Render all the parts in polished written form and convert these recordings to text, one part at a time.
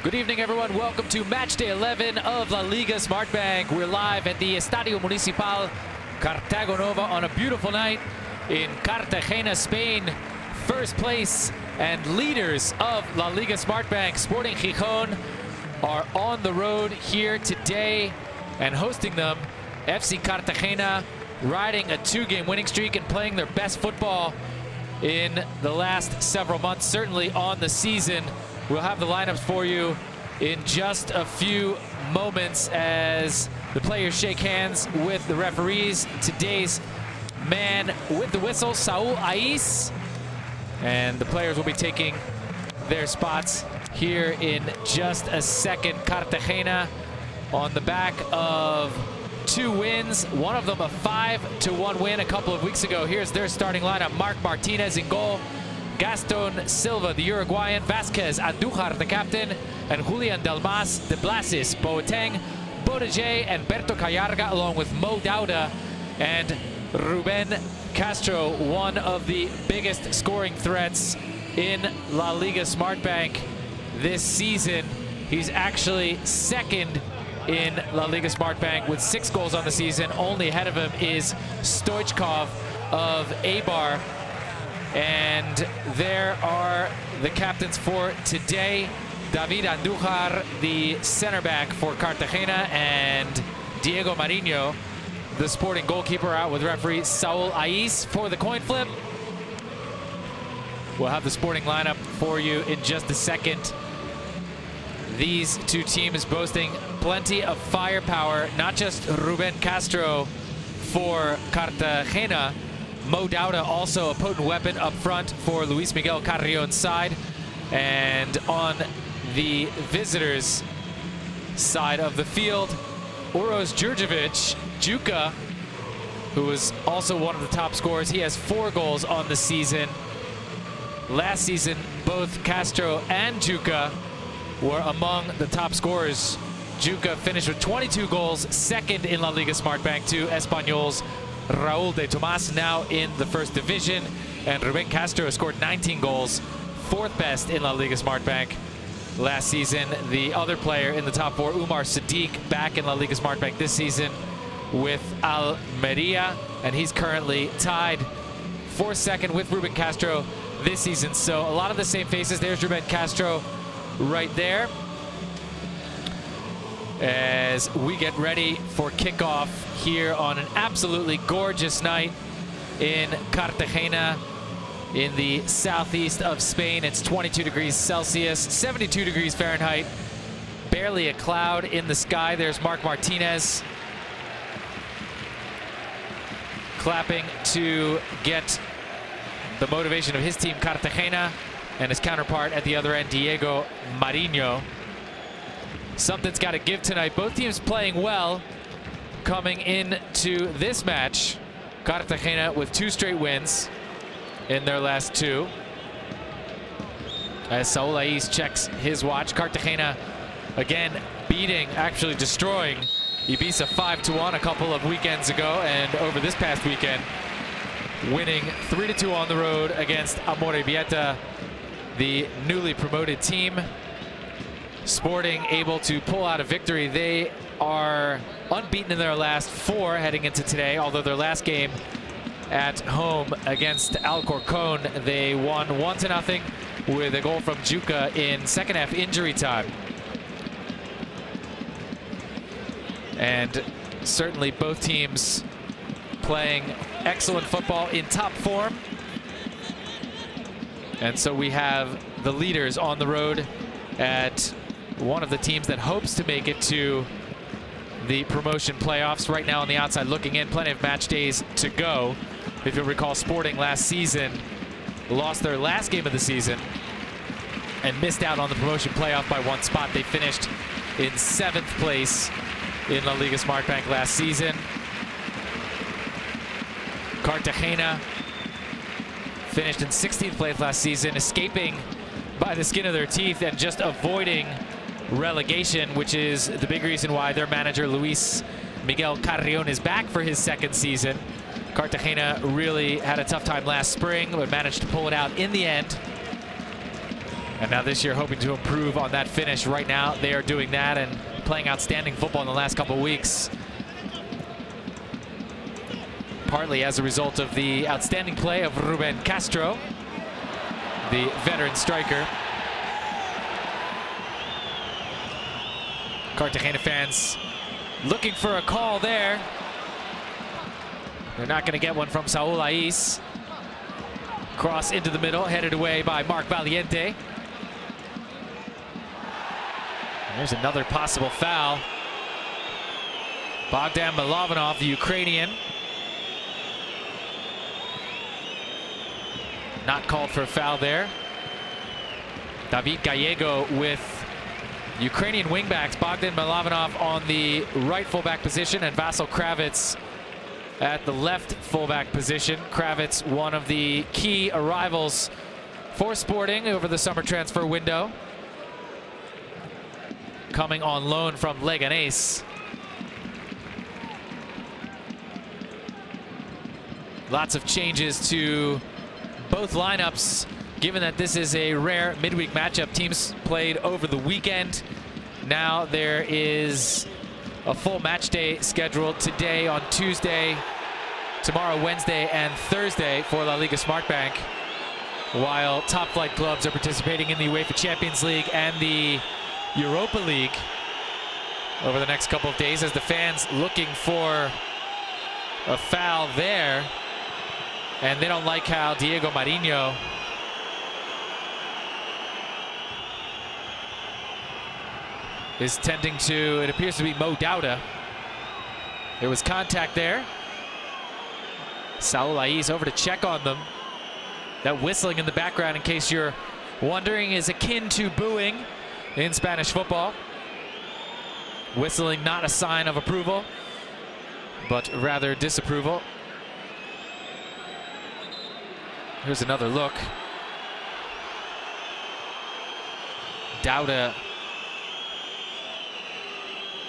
Good evening, everyone. Welcome to match day 11 of La Liga Smart Bank. We're live at the Estadio Municipal Cartagena on a beautiful night in Cartagena, Spain. First place and leaders of La Liga Smart Bank, Sporting Gijón, are on the road here today and hosting them. FC Cartagena riding a 2-game winning streak and playing their best football in the last several months, certainly on the season. We'll have the lineups for you in just a few moments as the players shake hands with the referees. Today's man with the whistle, Saul Ais. And the players will be taking their spots here in just a second. Cartagena on the back of 2 wins, one of them a 5-1 win a couple of weeks ago. Here's their starting lineup: Marc Martinez in goal, Gaston Silva, the Uruguayan, Vasquez Andújar, the captain, and Julian Delmas, de Blasis, Boateng, Bodege, and Berto Callarga, along with Mo Dauda and Ruben Castro, one of the biggest scoring threats in La Liga Smart Bank this season. He's actually second in La Liga Smart Bank with 6 goals on the season. Only ahead of him is Stoichkov of Eibar. And there are the captains for today: David Andújar, the center back for Cartagena, and Diego Marinho, the Sporting goalkeeper, out with referee Saul Ais for the coin flip. We'll have the Sporting lineup for you in just a second. These 2 teams boasting plenty of firepower, not just Ruben Castro for Cartagena. Mo Dauda also a potent weapon up front for Luis Miguel Carrion's side. And on the visitors' side of the field, Uros Djurdjevic, Juka, who is also one of the top scorers. He has 4 goals on the season. Last season, both Castro and Juka were among the top scorers. Juka finished with 22 goals, second in La Liga Smart Bank to Espanyol's Raúl de Tomás, now in the first division. And Ruben Castro scored 19 goals, 4th best in La Liga Smart Bank last season. The other player in the top 4, Umar Sadiq, back in La Liga Smart Bank this season with Almeria, and he's currently tied for second with Ruben Castro this season. So a lot of the same faces. There's Ruben Castro right there as we get ready for kickoff here on an absolutely gorgeous night in Cartagena in the southeast of Spain. It's 22 degrees Celsius, 72 degrees Fahrenheit, barely a cloud in the sky. There's Marc Martinez clapping to get the motivation of his team, Cartagena, and his counterpart at the other end, Diego Marinho. Something's got to give tonight. Both teams playing well coming into this match. Cartagena with 2 straight wins in their last 2. As Saul Ais checks his watch, Cartagena again beating, actually destroying Ibiza 5-1 a couple of weekends ago, and over this past weekend winning 3-2 on the road against Amorebieta, the newly promoted team. Sporting able to pull out a victory. They are unbeaten in their last 4 heading into today, although their last game at home against Alcorcón, they won 1-0 with a goal from Juka in second half injury time. And certainly both teams playing excellent football in top form. And so we have the leaders on the road at one of the teams that hopes to make it to the promotion playoffs. Right now on the outside looking in, plenty of match days to go. If you'll recall, Sporting last season lost their last game of the season and missed out on the promotion playoff by 1 spot. They finished in 7th place in La Liga Smart Bank last season. Cartagena finished in 16th place last season, escaping by the skin of their teeth and just avoiding relegation, which is the big reason why their manager Luis Miguel Carrion is back for his 2nd season. Cartagena really had a tough time last spring, but managed to pull it out in the end. And now this year hoping to improve on that finish. Right now they are doing that and playing outstanding football in the last couple of weeks. Partly as a result of the outstanding play of Ruben Castro, the veteran striker. Cartagena fans looking for a call there. They're not going to get one from Saul Ais. Cross into the middle, headed away by Mark Valiente. And there's another possible foul. Bogdan Milovanov, the Ukrainian. Not called for a foul there. David Gallego with Ukrainian wingbacks. Bogdan Milovanov on the right fullback position and Vasil Kravets at the left fullback position. Kravets, one of the key arrivals for Sporting over the summer transfer window, coming on loan from Leganés. Lots of changes to both lineups, given that this is a rare midweek matchup. Teams played over the weekend. Now there is a full match day scheduled today on Tuesday, tomorrow Wednesday and Thursday for La Liga Smartbank, while top flight clubs are participating in the UEFA Champions League and the Europa League over the next couple of days, as the fans looking for a foul there. And they don't like how Diego Marinho is tending to, it appears to be Mo Dauda. There was contact there. Saul Ais over to check on them. That whistling in the background, in case you're wondering, is akin to booing in Spanish football. Whistling not a sign of approval, but rather disapproval. Here's another look. Dauda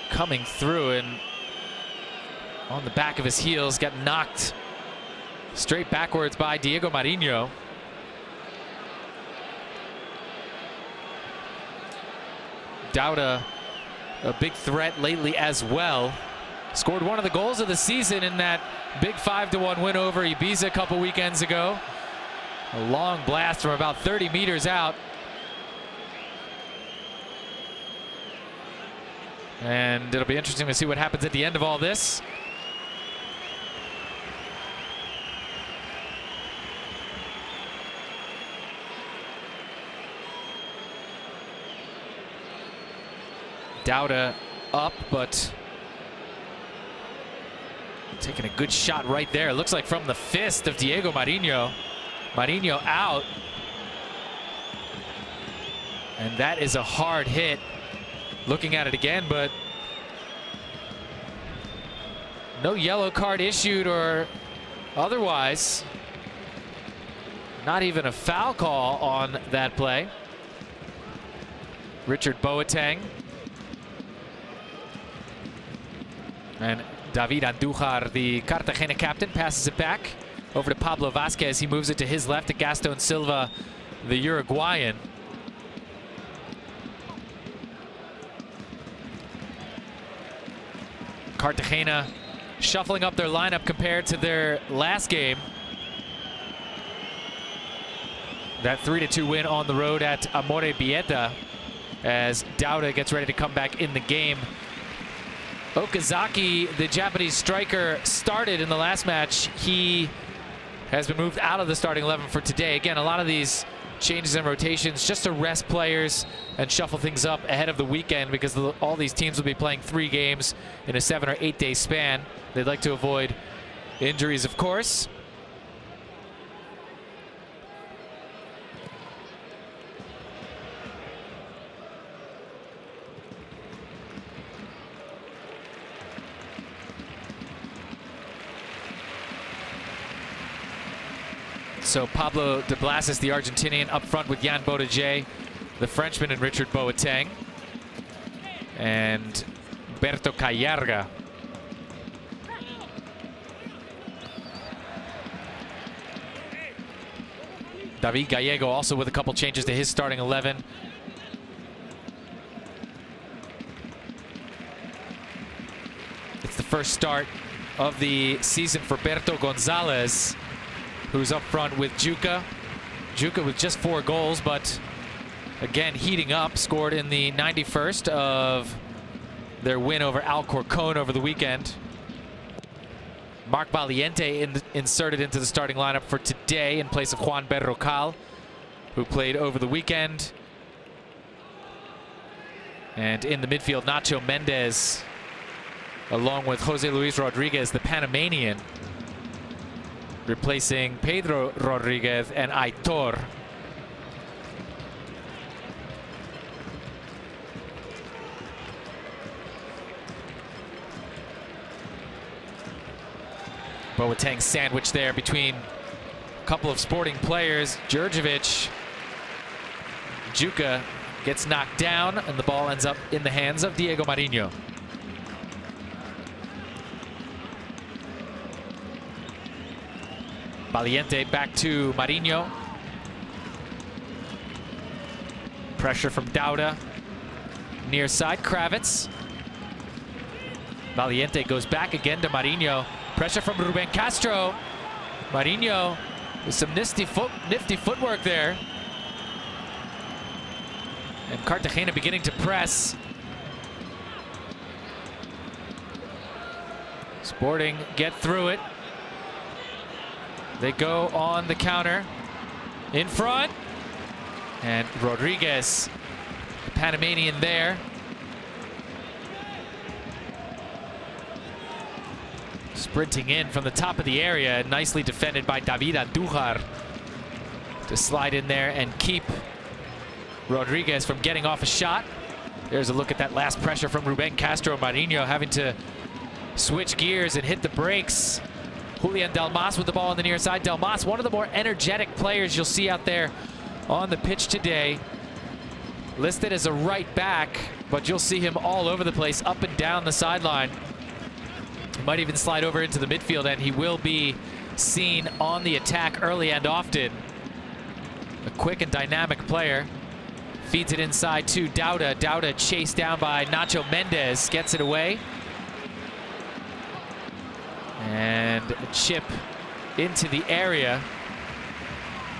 coming through and on the back of his heels, got knocked straight backwards by Diego Marinho. Dauda, a big threat lately as well. Scored one of the goals of the season in that big 5-1 win over Ibiza a couple weekends ago. A long blast from about 30 meters out. And it'll be interesting to see what happens at the end of all this. Dauda up, but taking a good shot right there. It looks like from the fist of Diego Marinho. Marinho out. And that is a hard hit. Looking at it again, but no yellow card issued or otherwise. Not even a foul call on that play. Richard Boateng. And David Andujar, the Cartagena captain, passes it back over to Pablo Vasquez. He moves it to his left to Gaston Silva, the Uruguayan. Cartagena shuffling up their lineup compared to their last game. That 3-2 win on the road at Amorebieta, as Dauda gets ready to come back in the game. Okazaki, the Japanese striker, started in the last match. He has been moved out of the starting 11 for today. Again, a lot of these changes and rotations just to rest players and shuffle things up ahead of the weekend, because all these teams will be playing 3 games in a 7 or 8 day span. They'd like to avoid injuries, of course. So Pablo de Blasis, the Argentinian, up front with Jan Bodejé, the Frenchman, and Richard Boateng. And Berto Callarga. David Gallego also with a couple changes to his starting 11. It's the first start of the season for Berto Gonzalez, who's up front with Juca. Juca with just 4 goals, but again heating up, scored in the 91st of their win over Alcorcón over the weekend. Marc Valiente inserted into the starting lineup for today in place of Juan Berrocal, who played over the weekend. And in the midfield, Nacho Mendez, along with Jose Luis Rodriguez, the Panamanian, replacing Pedro Rodriguez and Aitor. Boateng sandwich there between a couple of Sporting players. Djurdjevic, Juca gets knocked down, and the ball ends up in the hands of Diego Marinho. Valiente back to Marinho. Pressure from Dauda. Near side, Kravitz. Valiente goes back again to Marinho. Pressure from Ruben Castro. Marinho with some nifty footwork there. And Cartagena beginning to press. Sporting get through it. They go on the counter. In front. And Rodriguez, the Panamanian there. Sprinting in from the top of the area, nicely defended by David Andújar to slide in there and keep Rodriguez from getting off a shot. There's a look at that last pressure from Ruben Castro. Marinho having to switch gears and hit the brakes. Julian Delmas with the ball on the near side. Delmas, one of the more energetic players you'll see out there on the pitch today. Listed as a right back, but you'll see him all over the place, up and down the sideline. He might even slide over into the midfield, and he will be seen on the attack early and often. A quick and dynamic player. Feeds it inside to Dauda. Dauda chased down by Nacho Mendez. Gets it away. And a chip into the area.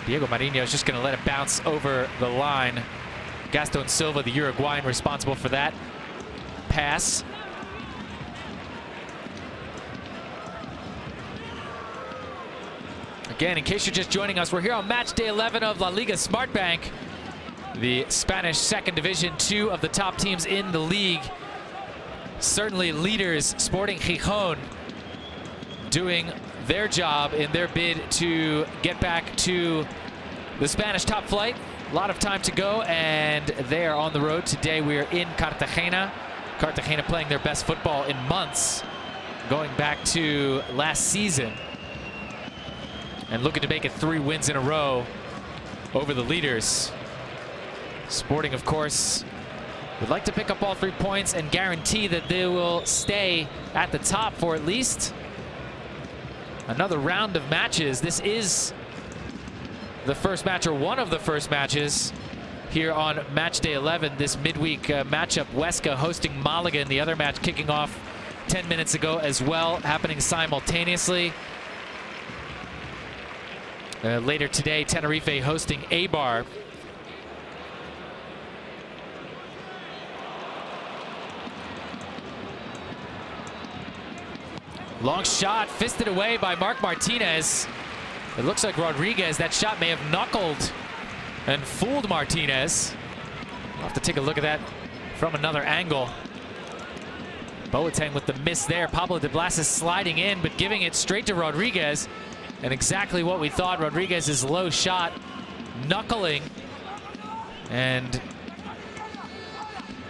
Diego Marinho is just going to let it bounce over the line. Gaston Silva, the Uruguayan, responsible for that pass. Again, in case you're just joining us, we're here on match day 11 of La Liga Smart Bank, the Spanish second division, 2 of the top teams in the league. Certainly leaders, Sporting Gijón, doing their job in their bid to get back to the Spanish top flight. A lot of time to go, and they are on the road. Today we are in Cartagena. Cartagena playing their best football in months, going back to last season, and looking to make it 3 wins in a row over the leaders. Sporting, of course, would like to pick up all 3 points and guarantee that they will stay at the top for at least another round of matches. This is the first match, or one of the first matches, here on match day 11. This midweek matchup, Huesca hosting Malaga, and the other match kicking off 10 minutes ago as well, happening simultaneously. Later today, Tenerife hosting Eibar. Long shot, fisted away by Marc Martinez. It looks like Rodriguez, that shot may have knuckled and fooled Martinez. We'll have to take a look at that from another angle. Boateng with the miss there. Pablo de Blas is sliding in, but giving it straight to Rodriguez. And exactly what we thought. Rodriguez's low shot, knuckling and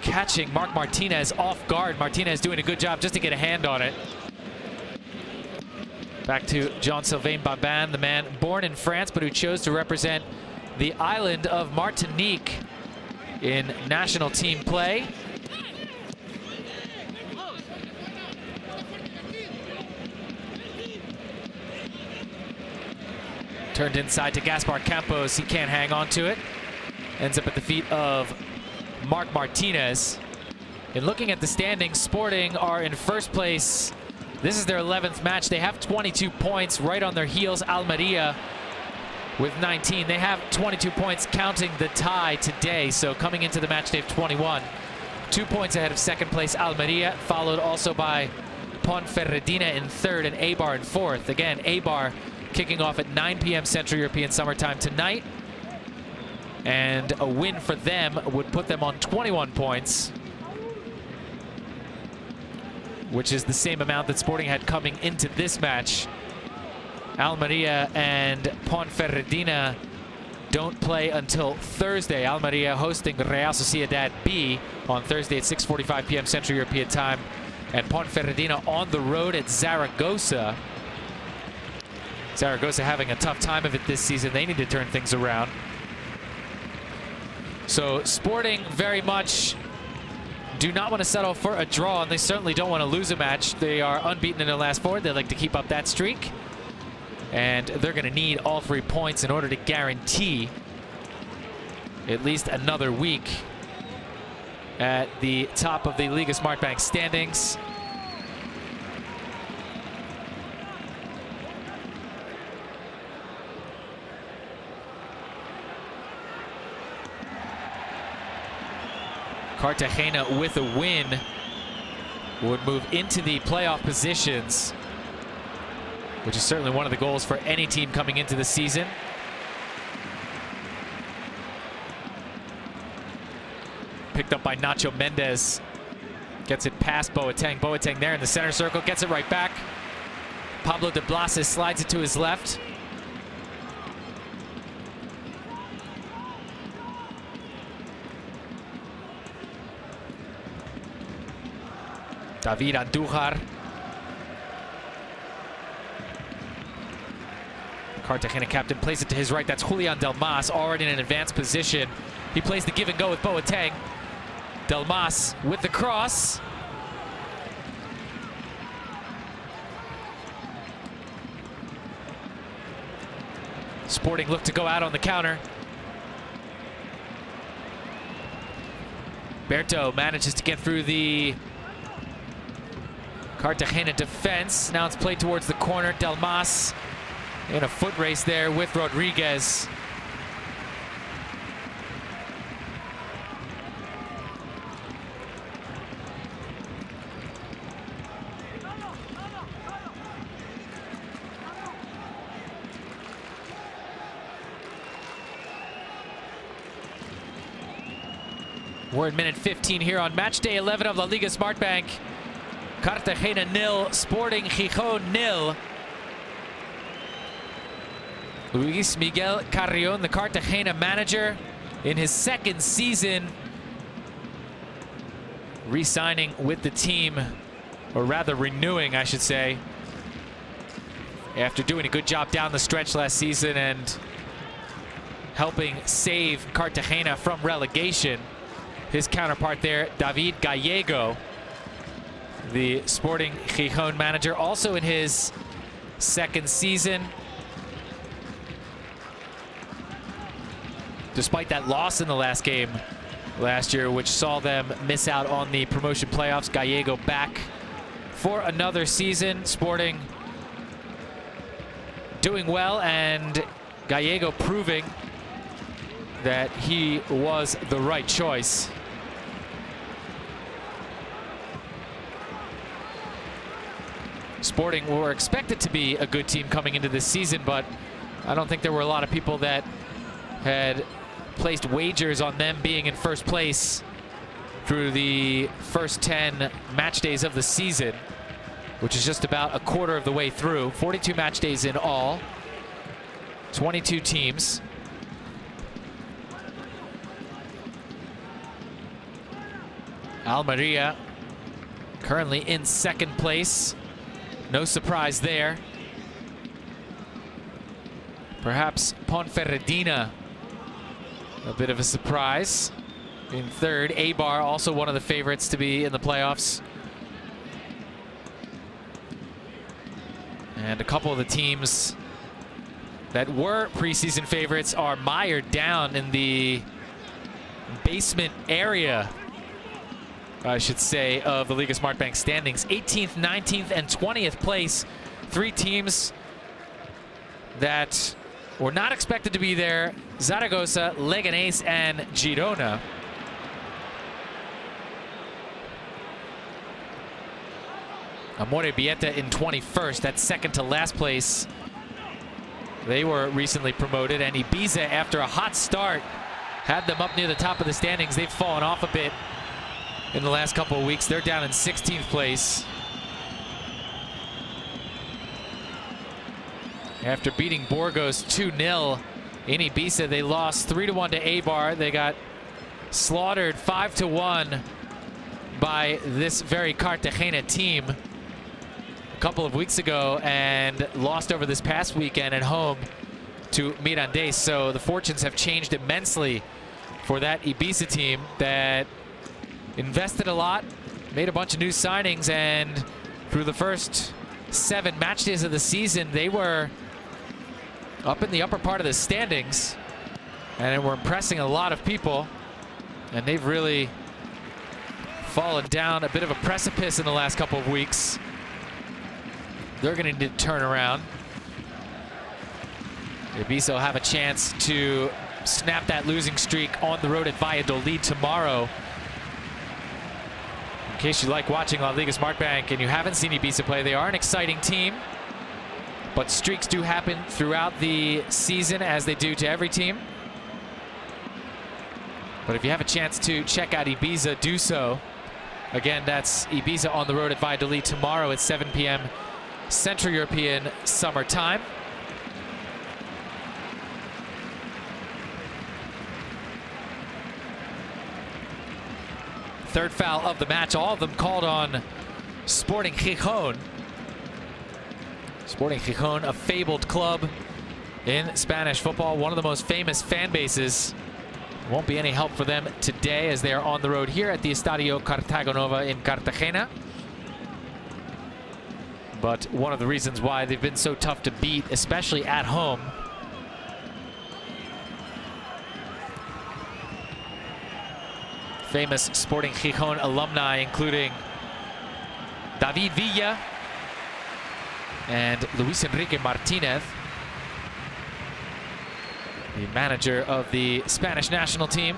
catching Marc Martinez off guard. Martinez doing a good job just to get a hand on it. Back to Jean-Sylvain Babin, the man born in France but who chose to represent the island of Martinique in national team play. Turned inside to Gaspar Campos. He can't hang on to it. Ends up at the feet of Mark Martinez. And looking at the standings, Sporting are in first place. This is their 11th match. They have 22 points. Right on their heels, Almeria with 19. They have 22 points counting the tie today. So coming into the match, they have 21. 2 points ahead of second place Almeria, followed also by Ponferradina in third and Eibar in fourth. Again, Eibar kicking off at 9 p.m. Central European Summer Time tonight. And a win for them would put them on 21 points, which is the same amount that Sporting had coming into this match. Almeria and Ponferradina don't play until Thursday. Almeria hosting Real Sociedad B on Thursday at 6:45 p.m. Central European Time. And Ponferradina on the road at Zaragoza. Zaragoza having a tough time of it this season. They need to turn things around. So Sporting very much do not want to settle for a draw, and they certainly don't want to lose a match. They are unbeaten in their last four. They like to keep up that streak. And they're going to need all 3 points in order to guarantee at least another week at the top of the Liga Smartbank standings. Cartagena with a win would move into the playoff positions, which is certainly one of the goals for any team coming into the season. Picked up by Nacho Mendes. Gets it past Boateng. Boateng there in the center circle. Gets it right back. Pablo de Blasis slides it to his left. David Andújar. Cartagena captain plays it to his right. That's Julian Delmas, already in an advanced position. He plays the give and go with Boateng. Delmas with the cross. Sporting look to go out on the counter. Berto manages to get through the Cartagena defense. Now it's played towards the corner. Delmas in a foot race there with Rodriguez. We're in minute 15 here on match day 11 of La Liga Smartbank. Cartagena 0, Sporting Gijón 0. Luis Miguel Carrion, the Cartagena manager, in his second season, re-signing with the team, or rather renewing, I should say, after doing a good job down the stretch last season and helping save Cartagena from relegation. His counterpart there, David Gallego, the Sporting Gijón manager, also in his second season. Despite that loss in the last game last year, which saw them miss out on the promotion playoffs, Gallego back for another season. Sporting doing well, and Gallego proving that he was the right choice. Sporting were expected to be a good team coming into this season, but I don't think there were a lot of people that had placed wagers on them being in first place through the first 10 match days of the season, which is just about a quarter of the way through. 42 match days in all, 22 teams. Almeria currently in second place. No surprise there. Perhaps Ponferradina, a bit of a surprise. In third, Eibar, also one of the favorites to be in the playoffs. And a couple of the teams that were preseason favorites are mired down in the basement area, I should say, of the Liga Smartbank standings. 18th, 19th, and 20th place. 3 teams that were not expected to be there: Zaragoza, Leganés, and Girona. Amorebieta in 21st. That's second to last place. They were recently promoted, and Ibiza, after a hot start, had them up near the top of the standings. They've fallen off a bit in the last couple of weeks. They're down in 16th place. After beating Burgos 2-0 in Ibiza, they lost 3-1 to Eibar. They got slaughtered 5-1 by this very Cartagena team a couple of weeks ago, and lost over this past weekend at home to Mirandés. So the fortunes have changed immensely for that Ibiza team that invested a lot, made a bunch of new signings, and through the first 7 match days of the season, they were up in the upper part of the standings and were impressing a lot of people. And they've really fallen down a bit of a precipice in the last couple of weeks. They're going to need to turn around. Ibiza will have a chance to snap that losing streak on the road at Valladolid tomorrow. In case you like watching La Liga Smartbank and you haven't seen Ibiza play, they are an exciting team, but streaks do happen throughout the season, as they do to every team. But if you have a chance to check out Ibiza, do so. Again, that's Ibiza on the road at Valladolid tomorrow at 7 p.m. Central European Summer Time. Third foul of the match, all of them called on Sporting Gijón. Sporting Gijón, a fabled club in Spanish football, one of the most famous fan bases. Won't be any help for them today as they are on the road here at the Estadio Cartagonova in Cartagena. But one of the reasons why they've been so tough to beat, especially at home. Famous Sporting Gijón alumni, including David Villa and Luis Enrique Martinez, the manager of the Spanish national team.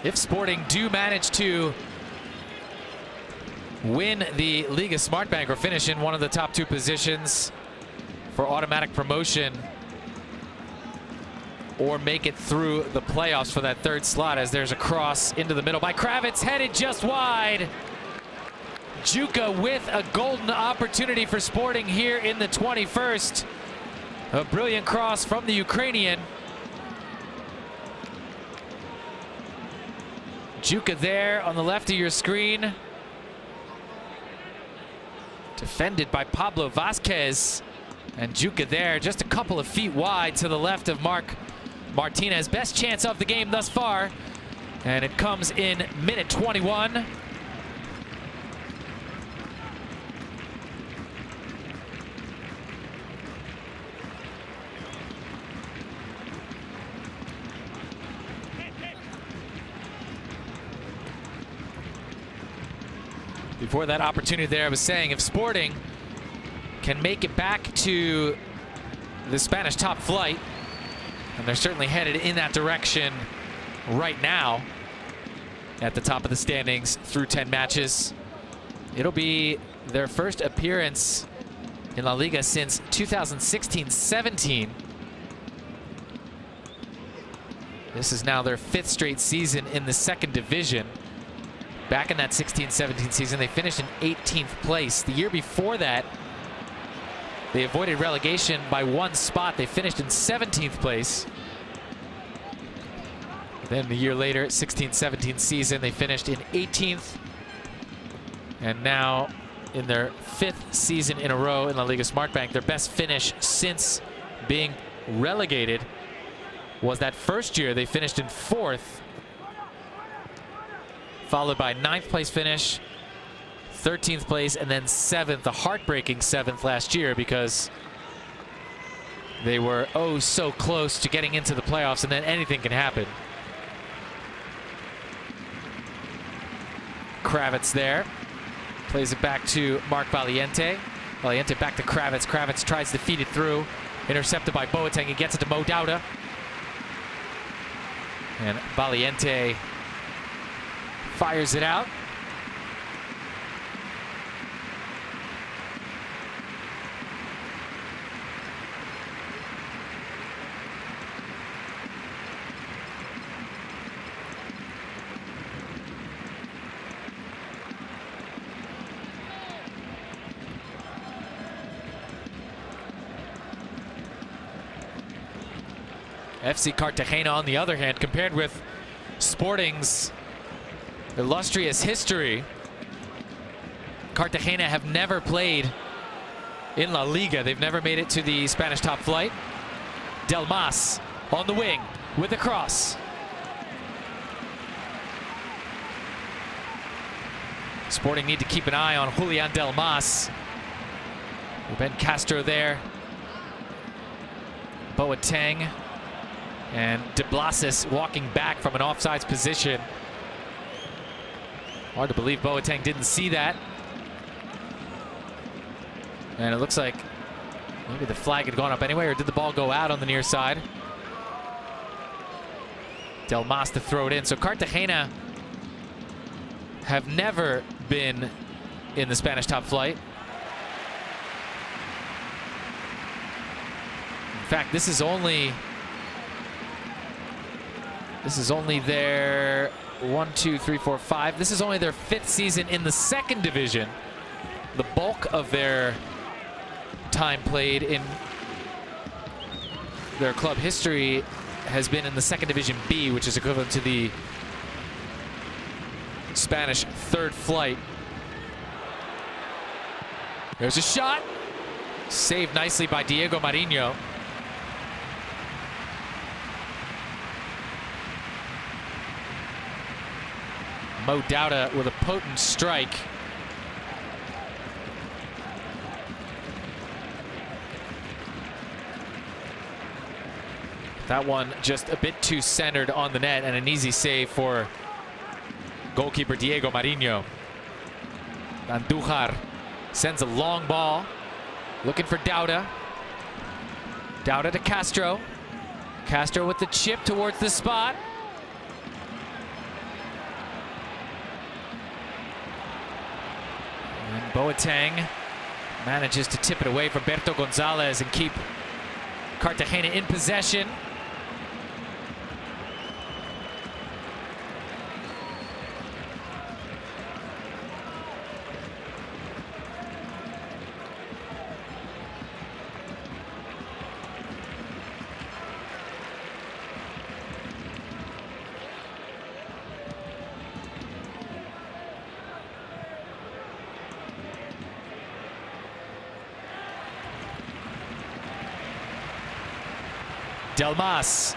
If Sporting do manage to win the Liga Smartbank or finish in one of the top 2 positions for automatic promotion, or make it through the playoffs for that 3rd slot, as there's a cross into the middle by Kravitz, headed just wide. Juka with a golden opportunity for Sporting here in the 21st. A brilliant cross from the Ukrainian. Juka there on the left of your screen. Defended by Pablo Vasquez. And Juka there just a couple of feet wide to the left of Marc Martinez. Best chance of the game thus far. And it comes in minute 21. Before that opportunity there, I was saying if Sporting can make it back to the Spanish top flight, and they're certainly headed in that direction right now at the top of the standings through 10 matches, it'll be their first appearance in La Liga since 2016-17. This is now their 5th straight season in the 2nd division. Back in that 16-17 season, they finished in 18th place. The year before that, they avoided relegation by 1 spot. They finished in 17th place. Then the year later, 16-17 season, they finished in 18th. And now, in their 5th season in a row in La Liga Smartbank, their best finish since being relegated was that first year. They finished in 4th, followed by 9th place finish, 13th place, and then 7th, a heartbreaking 7th last year, because they were oh so close to getting into the playoffs, and then anything can happen. Kravitz there, plays it back to Mark Valiente. Valiente back to Kravitz. Kravitz tries to feed it through, intercepted by Boateng. He gets it to Mo Dauda. And Valiente fires it out. FC Cartagena, on the other hand, compared with Sporting's illustrious history, Cartagena have never played in La Liga. They've never made it to the Spanish top flight. Del Mas on the wing with a cross. Sporting need to keep an eye on Julian Del Mas. Ruben Castro there. Boateng. And De Blasis walking back from an offsides position. Hard to believe Boateng didn't see that. And it looks like maybe the flag had gone up anyway, or did the ball go out on the near side? Del Mas to throw it in. So Cartagena have never been in the Spanish top flight. In fact, this is only their 1, 2, 3, 4, 5. This is only their 5th season in the 2nd division. The bulk of their time played in their club history has been in the 2nd division B, which is equivalent to the Spanish 3rd flight. There's a shot. Saved nicely by Diego Marinho. Mo Dauda with a potent strike. That one just a bit too centered on the net, and an easy save for goalkeeper Diego Marinho. Andujar sends a long ball, looking for Dauda. Dauda to Castro. Castro with the chip towards the spot. And Boateng manages to tip it away from Berto Gonzalez and keep Cartagena in possession. Del Mas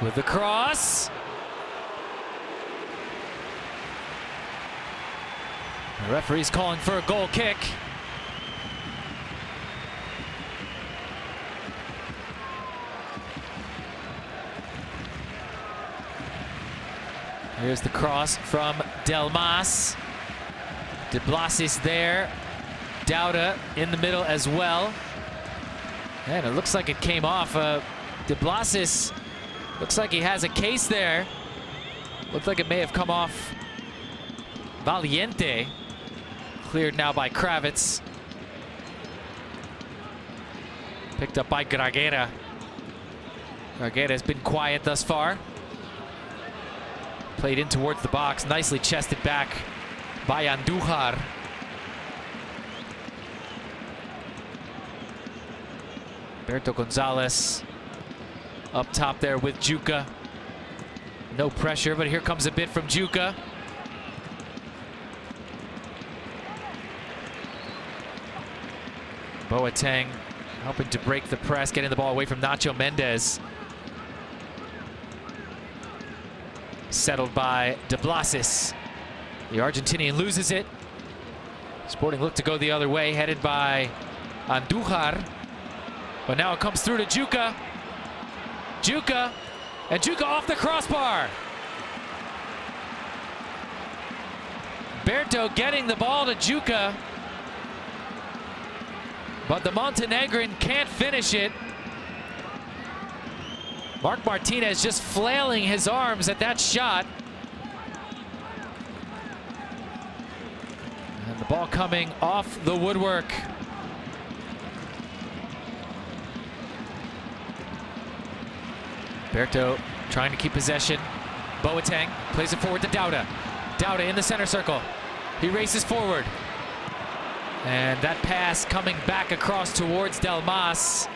with the cross. The referee's calling for a goal kick. Here's the cross from Del Mas. De Blasis there. Dauda in the middle as well. And it looks like it came off. De Blasis looks like he has a case there. Looks like it may have come off Valiente. Cleared now by Kravitz. Picked up by Gragera. Gragera has been quiet thus far. Played in towards the box. Nicely chested back by Andujar. Berto Gonzalez up top there with Juka. No pressure, but here comes a bit from Juka. Boateng helping to break the press, getting the ball away from Nacho Mendes. Settled by De Blasis. The Argentinian loses it. Sporting looked to go the other way, headed by Andujar. But now it comes through to Juka. Juka, and Juka off the crossbar. Berto getting the ball to Juka. But the Montenegrin can't finish it. Marc Martinez just flailing his arms at that shot. And the ball coming off the woodwork. Berto trying to keep possession. Boateng plays it forward to Dauda. Dauda in the center circle. He races forward. And that pass coming back across towards Delmas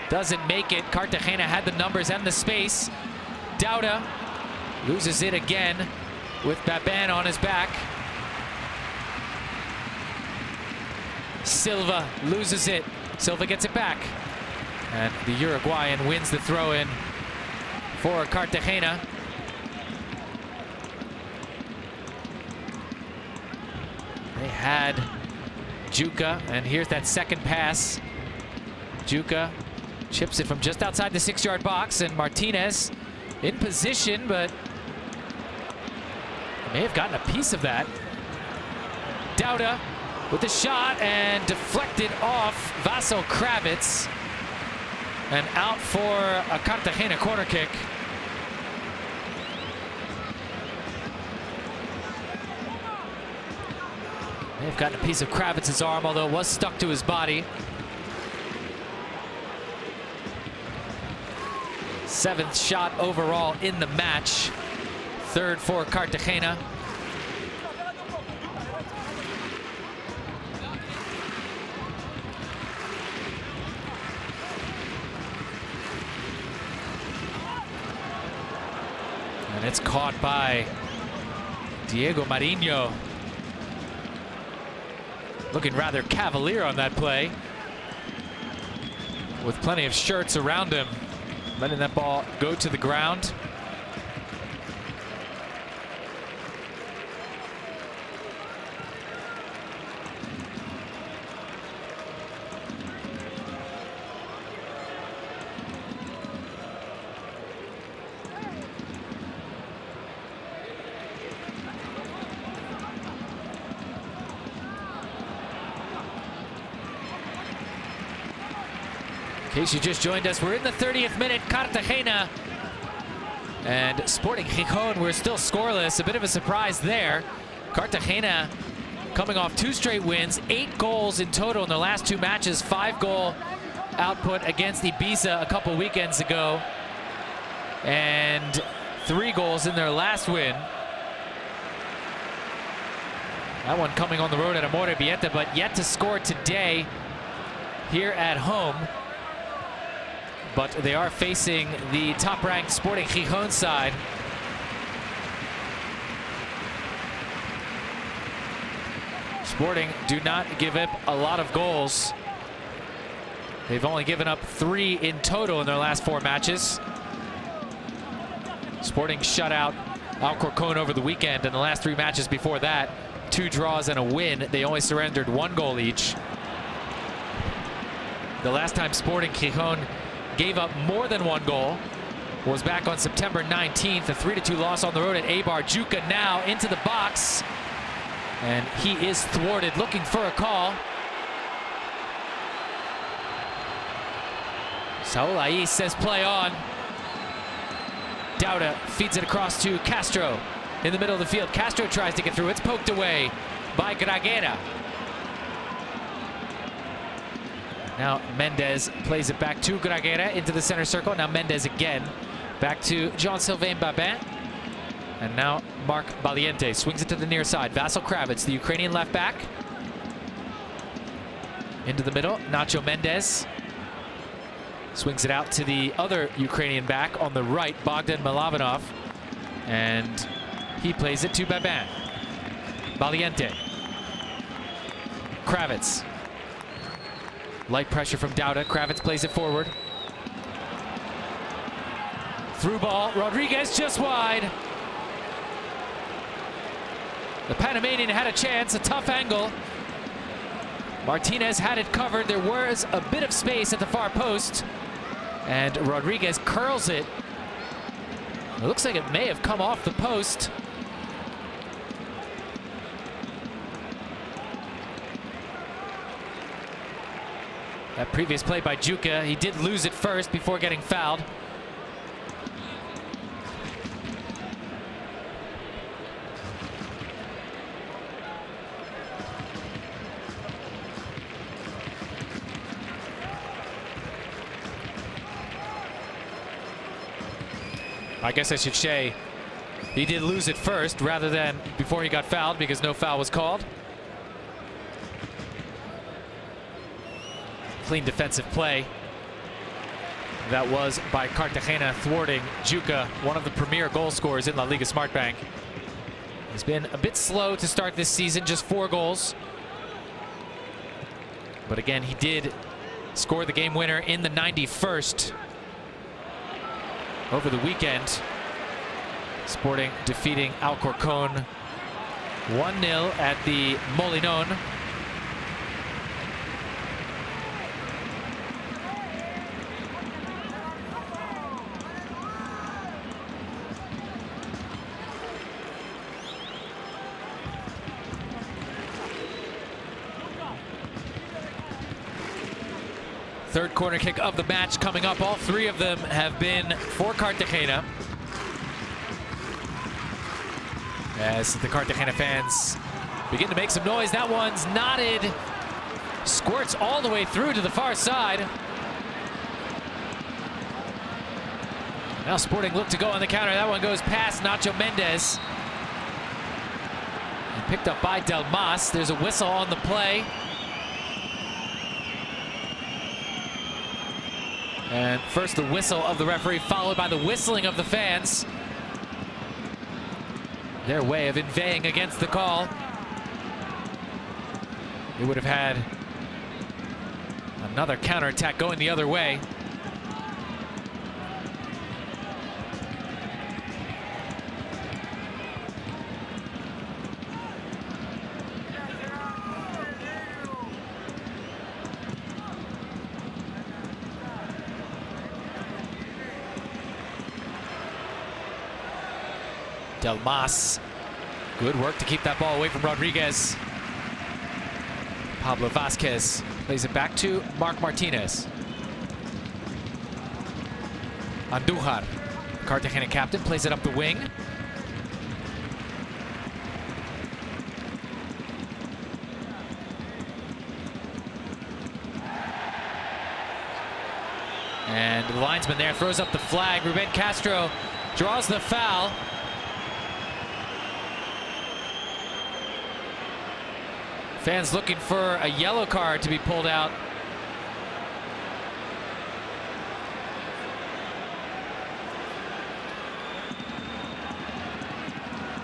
doesn't make it. Cartagena had the numbers and the space. Dauda loses it again with Baban on his back. Silva loses it. Silva gets it back. And the Uruguayan wins the throw-in for Cartagena. They had Juka, and here's that second pass. Juka chips it from just outside the 6-yard box, and Martinez in position, but may have gotten a piece of that. Dauda with the shot and deflected off Vaso Kravitz, and out for a Cartagena corner kick. They've gotten a piece of Kravitz's arm, although it was stuck to his body. 7th shot overall in the match. 3rd for Cartagena. And it's caught by Diego Marinho. Looking rather cavalier on that play, with plenty of shirts around him, letting that ball go to the ground. In case you just joined us, we're in the 30th minute. Cartagena and Sporting Gijón, we're still scoreless. A bit of a surprise there. Cartagena coming off 2 straight wins, 8 goals in total in their last 2 matches, 5-goal output against Ibiza a couple weekends ago, and 3 goals in their last win. That one coming on the road at Amorebieta, but yet to score today here at home. But they are facing the top-ranked Sporting Gijón side. Sporting do not give up a lot of goals. They've only given up 3 in total in their last 4 matches. Sporting shut out Alcorcón over the weekend. In the last 3 matches before that, 2 draws and a win. They only surrendered 1 goal each. The last time Sporting Gijón gave up more than 1 goal was back on September 19th, a 3-2 loss on the road at Eibar. Juka now into the box, and he is thwarted, looking for a call. Saul Ais says play on. Dauda feeds it across to Castro in the middle of the field. Castro tries to get through. It's poked away by Gragera. Now Mendes plays it back to Gragera into the center circle. Now Mendes again. Back to Jean-Sylvain Babin. And now Marc Valiente swings it to the near side. Vasil Kravitz, the Ukrainian left back. Into the middle, Nacho Mendes. Swings it out to the other Ukrainian back on the right, Bogdan Milavanov. And he plays it to Babin. Valiente. Kravitz. Light pressure from Dauda. Kravitz plays it forward. Through ball. Rodriguez just wide. The Panamanian had a chance. A tough angle. Martinez had it covered. There was a bit of space at the far post. And Rodriguez curls it. It looks like it may have come off the post. That previous play by Juka, he did lose it first before getting fouled. I guess I should say he did lose it first rather than before he got fouled, because no foul was called. Clean defensive play. That was by Cartagena, thwarting Juka, one of the premier goal scorers in La Liga Smartbank. He's been a bit slow to start this season, just 4 goals. But again, he did score the game winner in the 91st over the weekend. Sporting defeating Alcorcón 1-0 at the Molinón. Third corner kick of the match coming up. All 3 of them have been for Cartagena. As the Cartagena fans begin to make some noise. That one's knotted. Squirts all the way through to the far side. Now Sporting look to go on the counter. That one goes past Nacho Mendes. And picked up by Del Mas. There's a whistle on the play. And first the whistle of the referee, followed by the whistling of the fans. Their way of inveighing against the call. They would have had another counterattack going the other way. Del Mas, good work to keep that ball away from Rodriguez. Pablo Vasquez plays it back to Marc Martinez. Andujar, Cartagena captain, plays it up the wing. And the linesman there throws up the flag. Ruben Castro draws the foul. Fans looking for a yellow card to be pulled out.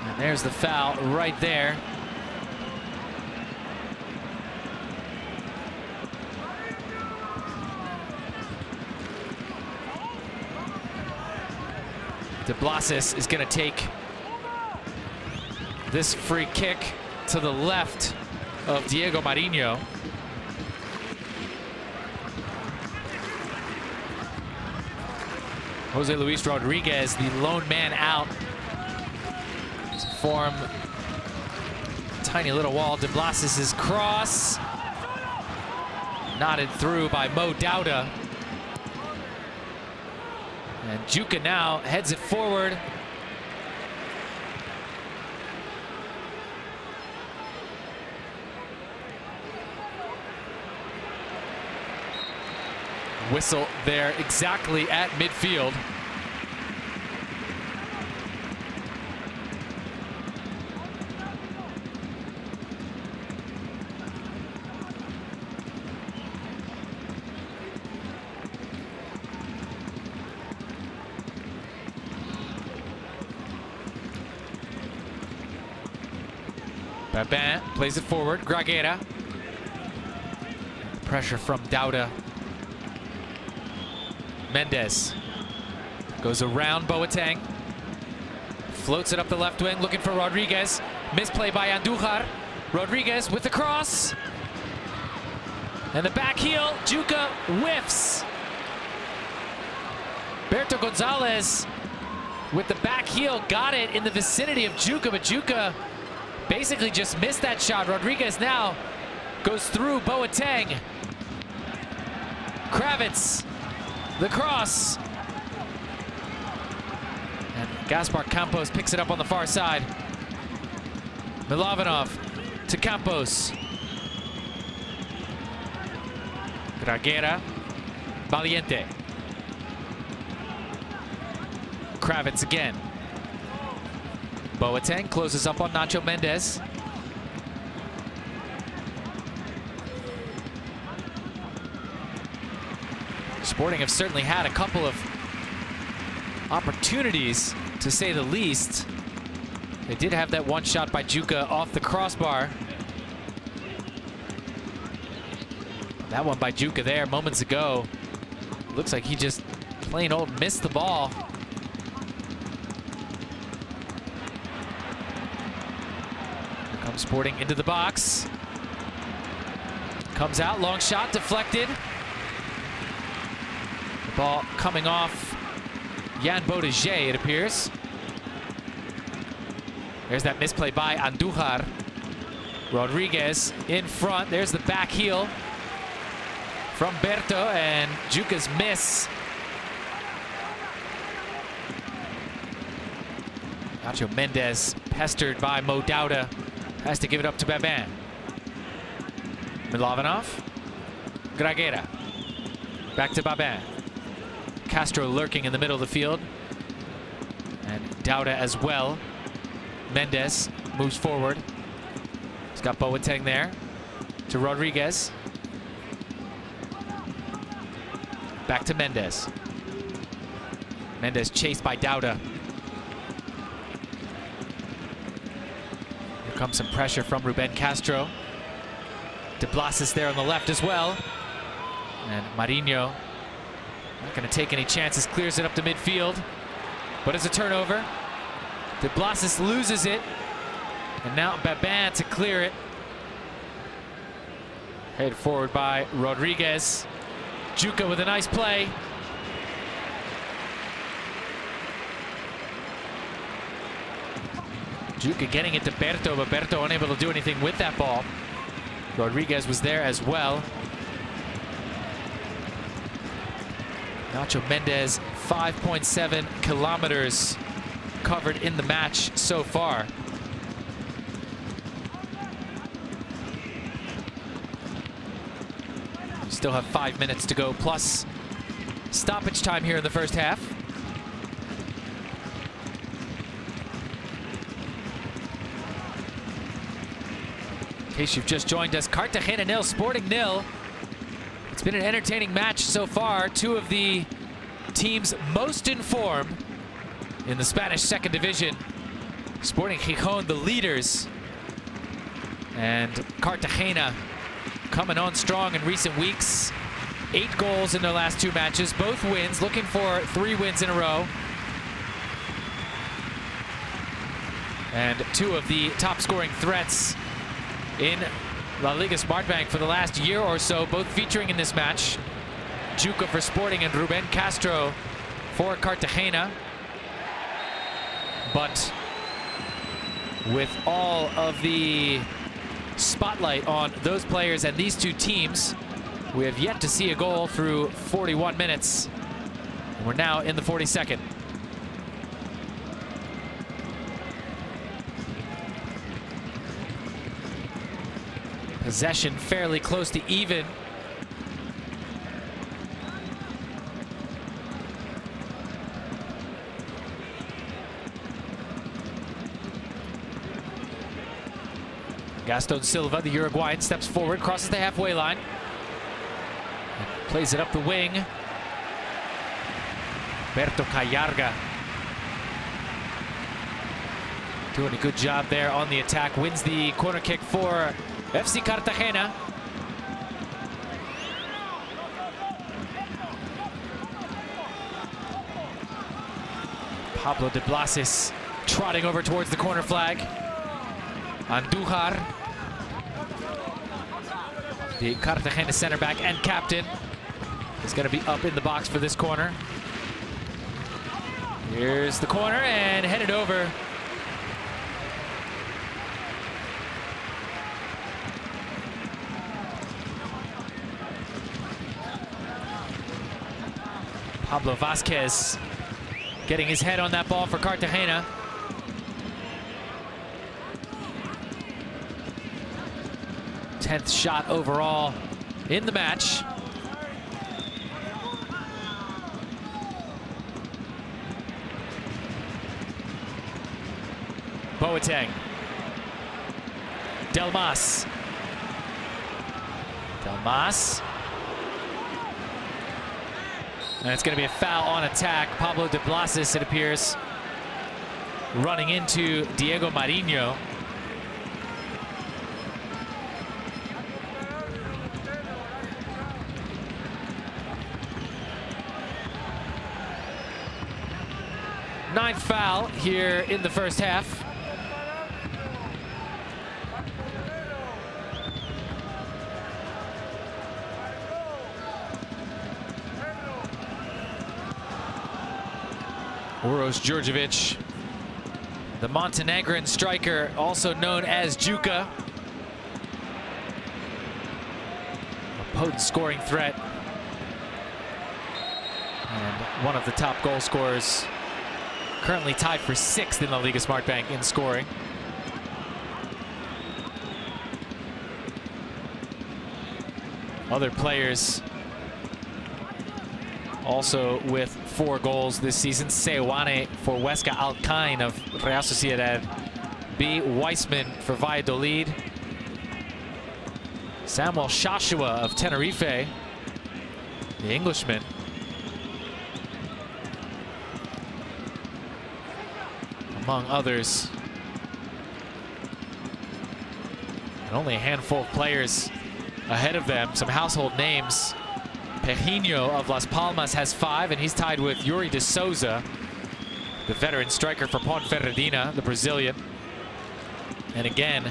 And there's the foul right there. De Blasis is going to take this free kick to the left of Diego Marinho. Jose Luis Rodriguez, the lone man out, to form a tiny little wall. De Blasis' cross, knotted through by Mo Dauda. And Juka now heads it forward. Whistle there exactly at midfield. Babin plays it forward. Gragera. Pressure from Dauda. Mendes goes around Boateng. Floats it up the left wing, looking for Rodriguez. Misplay by Andujar. Rodriguez with the cross. And the back heel, Juca whiffs. Berto Gonzalez with the back heel got it in the vicinity of Juca, but Juca basically just missed that shot. Rodriguez now goes through Boateng. Kravitz, the cross. And Gaspar Campos picks it up on the far side. Milovanov to Campos. Gragera, Valiente. Kravitz again. Boateng closes up on Nacho Mendes. Sporting have certainly had a couple of opportunities, to say the least. They did have that one shot by Juca off the crossbar. That one by Juca there moments ago. Looks like he just plain old missed the ball. Here comes Sporting into the box. Comes out, long shot, deflected. The ball coming off Jan Bodege, it appears. There's that misplay by Andujar. Rodriguez in front. There's the back heel from Berto, and Juca's miss. Nacho Mendes, pestered by Mo Dauda, has to give it up to Babin. Milovanov. Gragera. Back to Babin. Castro lurking in the middle of the field. And Dauda as well. Mendes moves forward. He's got Boateng there. To Rodriguez. Back to Mendes. Mendes chased by Dauda. Here comes some pressure from Ruben Castro. De Blasis there on the left as well. And Marinho, not going to take any chances, clears it up to midfield. But it's a turnover. De Blasis loses it. And now Babin to clear it. Headed forward by Rodriguez. Juca with a nice play. Juca getting it to Berto, but Berto unable to do anything with that ball. Rodriguez was there as well. Nacho Mendes, 5.7 kilometers covered in the match so far. We still have 5 minutes to go, plus stoppage time here in the first half. In case you've just joined us, Cartagena 0, Sporting 0. It's been an entertaining match so far. Two of the teams most in form in the Spanish second division. Sporting Gijón, the leaders. And Cartagena coming on strong in recent weeks. 8 goals in their last 2 matches, both wins, looking for 3 wins in a row. And 2 of the top scoring threats in La Liga Smartbank for the last year or so, both featuring in this match. Juca for Sporting and Ruben Castro for Cartagena. But with all of the spotlight on those players and these 2 teams, we have yet to see a goal through 41 minutes. And we're now in the 42nd. Possession fairly close to even. Gaston Silva, the Uruguayan, steps forward, crosses the halfway line. Plays it up the wing. Berto Cayarga doing a good job there on the attack. Wins the corner kick for FC Cartagena. Pablo de Blasis trotting over towards the corner flag. Andujar, the Cartagena center back and captain, is going to be up in the box for this corner. Here's the corner and headed over. Pablo Vasquez getting his head on that ball for Cartagena. Tenth shot overall in the match. Boateng. Delmas. Delmas. And it's going to be a foul on attack. Pablo de Blasis, it appears, running into Diego Marinho. Ninth foul here in the first half. Uros Djurdjevic, the Montenegrin striker, also known as Juka. A potent scoring threat. And one of the top goal scorers, currently tied for 6th in La Liga Smartbank in scoring. Other players also with 4 goals this season. Seoane for Huesca Alcain of Real Sociedad B. Weissman for Valladolid. Samuel Shashua of Tenerife, the Englishman. Among others. And only a handful of players ahead of them, some household names. Perrinho of Las Palmas has 5, and he's tied with Yuri de Souza, the veteran striker for Ponferradina, the Brazilian. And again,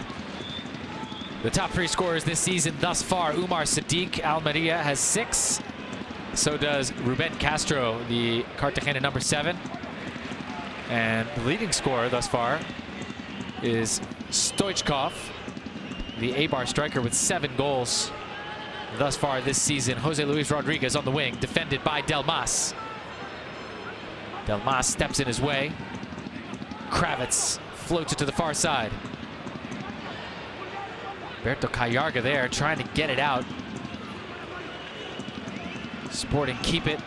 the top 3 scorers this season thus far. Umar Sadiq, Almeria, has 6. So does Ruben Castro, the Cartagena number 7. And the leading scorer thus far is Stoichkov, the Eibar striker, with 7 goals thus far this season. Jose Luis Rodriguez on the wing, defended by Delmas. Delmas steps in his way. Kravitz floats it to the far side. Berto Cayarga there, trying to get it out. Sporting keep it.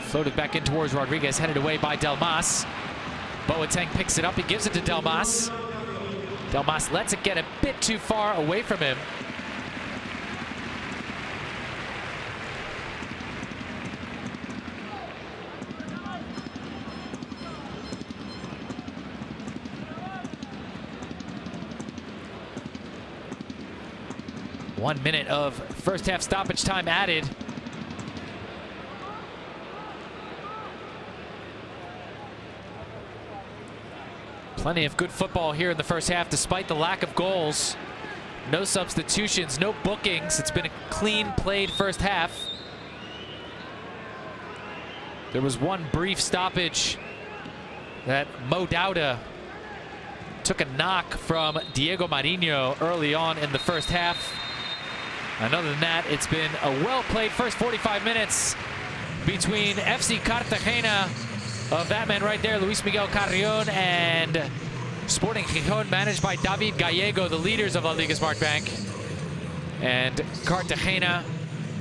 Floated back in towards Rodriguez, headed away by Delmas. Boateng picks it up, he gives it to Delmas. Delmas lets it get a bit too far away from him. One minute of first half stoppage time added. Plenty of good football here in the first half, despite the lack of goals. No substitutions, no bookings. It's been a clean played first half. There was one brief stoppage that Mo Dauda took a knock from Diego Marinho early on in the first half. And other than that, it's been a well-played first 45 minutes between FC Cartagena of that man right there, Luis Miguel Carrion, and Sporting Gijón, managed by David Gallego, the leaders of La Liga Smartbank. And Cartagena,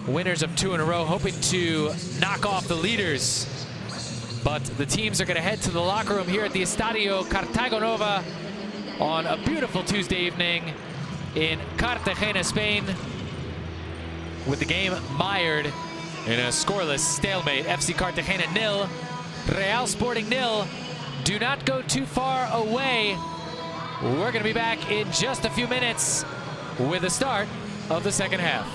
winners of 2 in a row, hoping to knock off the leaders. But the teams are going to head to the locker room here at the Estadio Cartagonova on a beautiful Tuesday evening in Cartagena, Spain, with the game mired in a scoreless stalemate. FC Cartagena 0, Real Sporting 0. Do not go too far away. We're going to be back in just a few minutes with the start of the second half.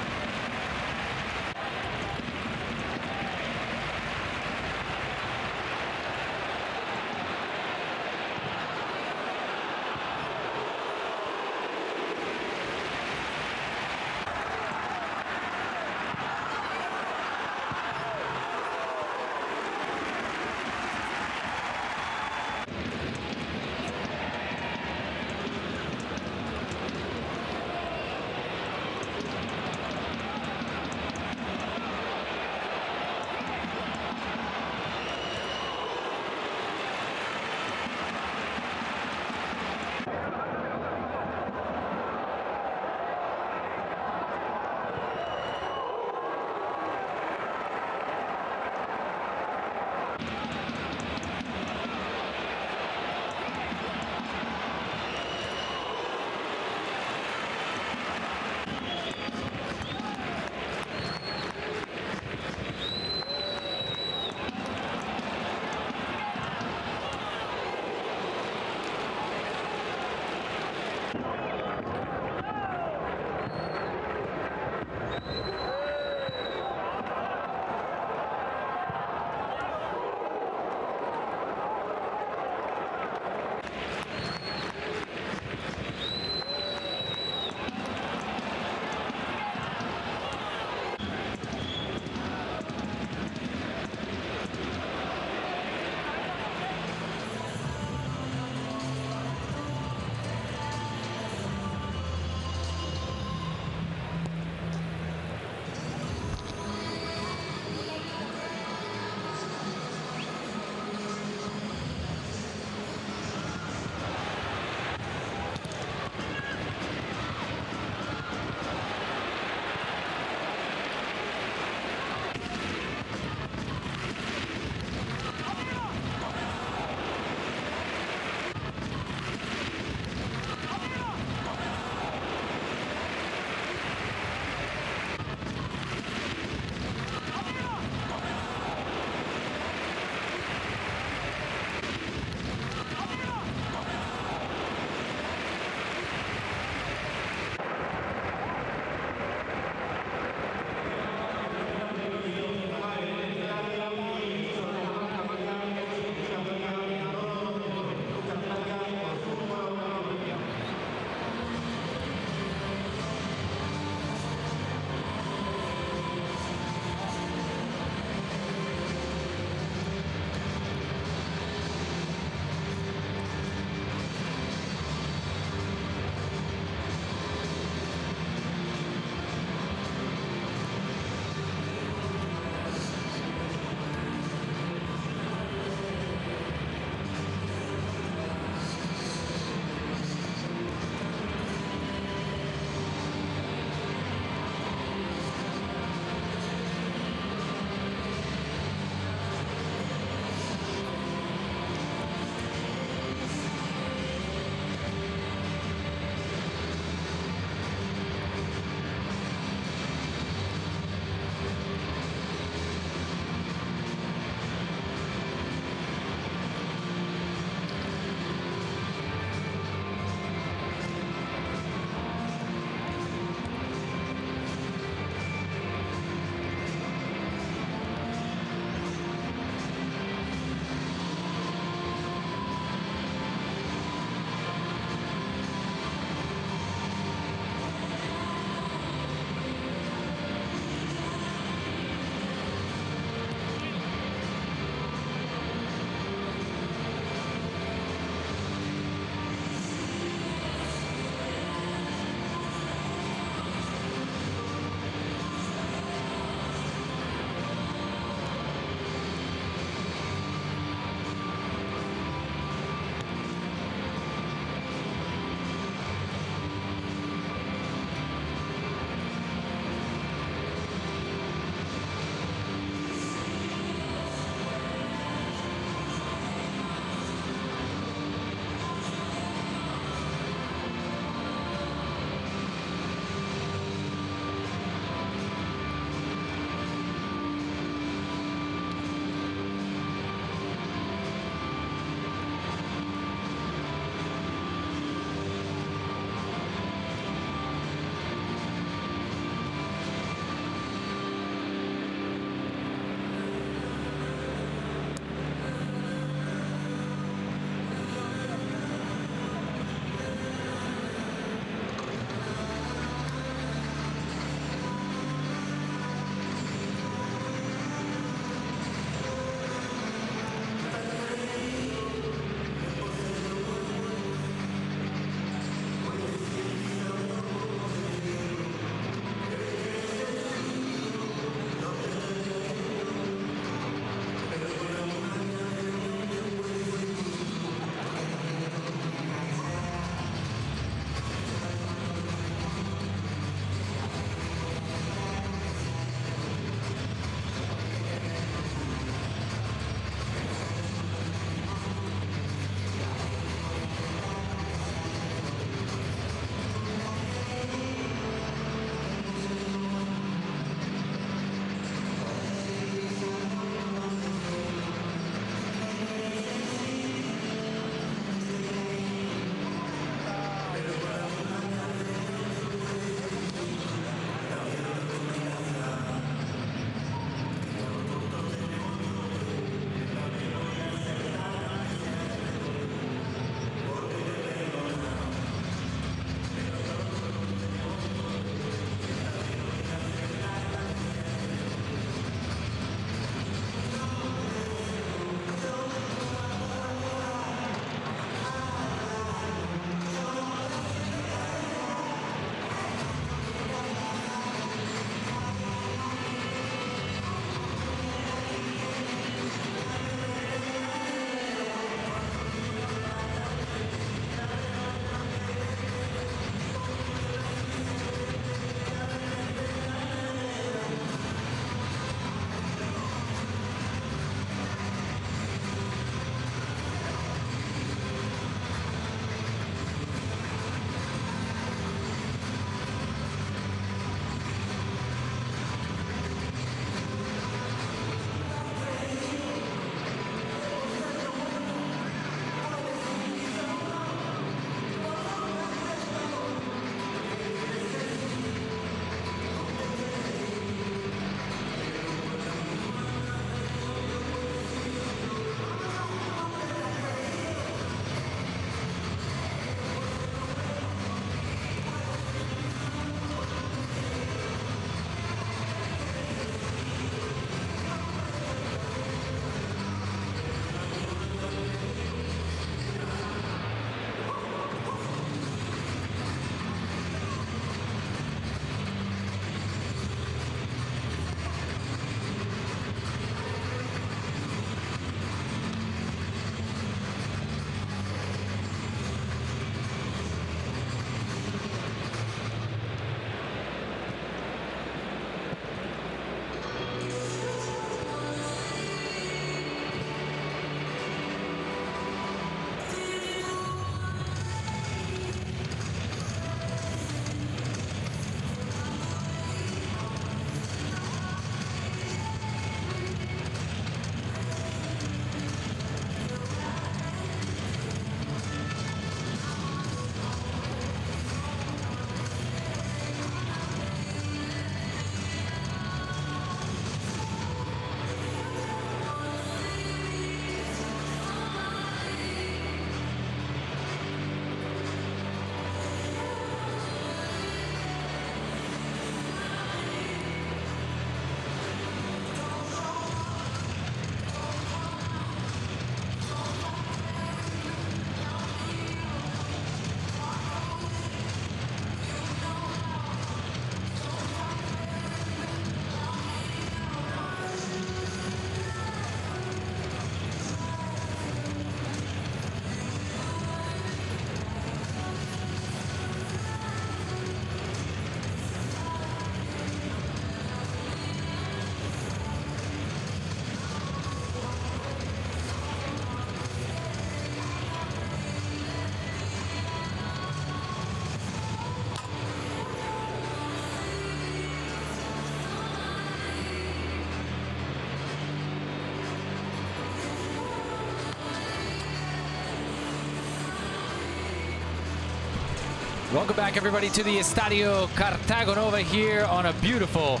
Welcome back, everybody, to the Estadio Cartagonova here on a beautiful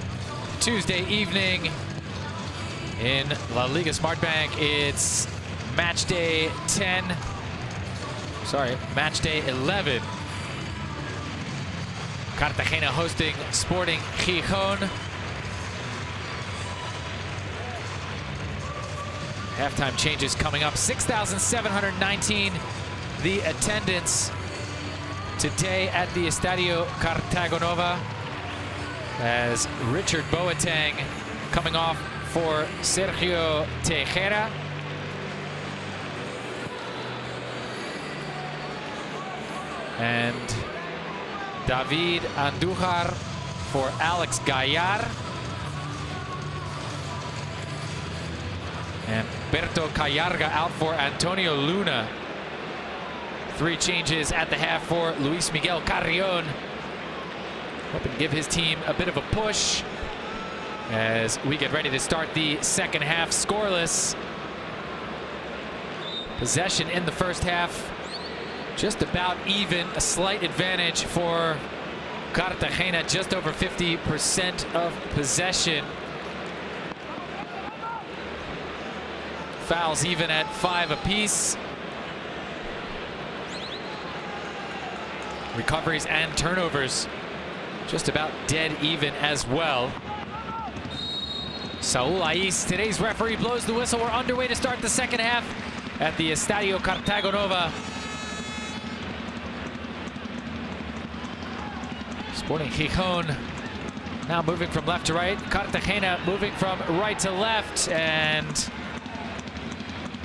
Tuesday evening in La Liga Smart Bank. It's match day 10. Sorry, match day 11. Cartagena hosting Sporting Gijón. Halftime changes coming up. 6,719 the attendance today at the Estadio Cartagonova, as Richard Boateng coming off for Sergio Tejera. And David Andújar for Alex Gallar. And Berto Callarga out for Antonio Luna. 3 changes at the half for Luis Miguel Carrion, hoping to give his team a bit of a push as we get ready to start the second half. Scoreless. Possession in the first half just about even. A slight advantage for Cartagena, just over 50% of possession. Fouls even at 5 apiece. Recoveries and turnovers just about dead even as well. Saul Ais, today's referee, blows the whistle. We're underway to start the second half at the Estadio Cartagonova. Sporting Gijón now moving from left to right. Cartagena moving from right to left, and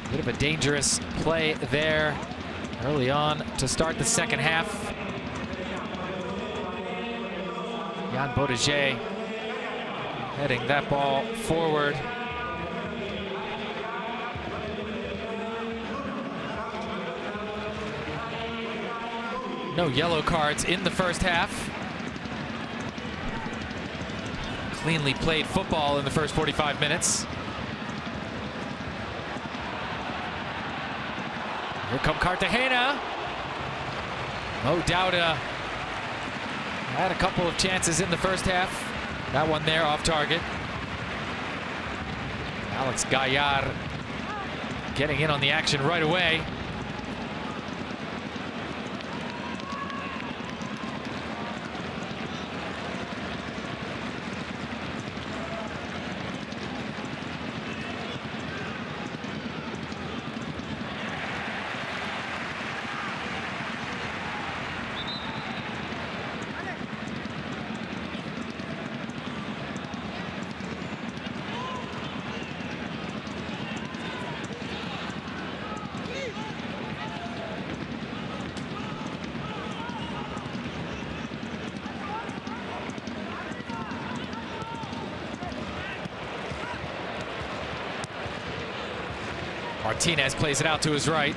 a bit of a dangerous play there early on to start the second half. Jan Bodege heading that ball forward. No yellow cards in the first half. Cleanly played football in the first 45 minutes. Here come Cartagena. Mo Dauda had a couple of chances in the first half. That one there off target. Alex Gallar getting in on the action right away. Martinez plays it out to his right.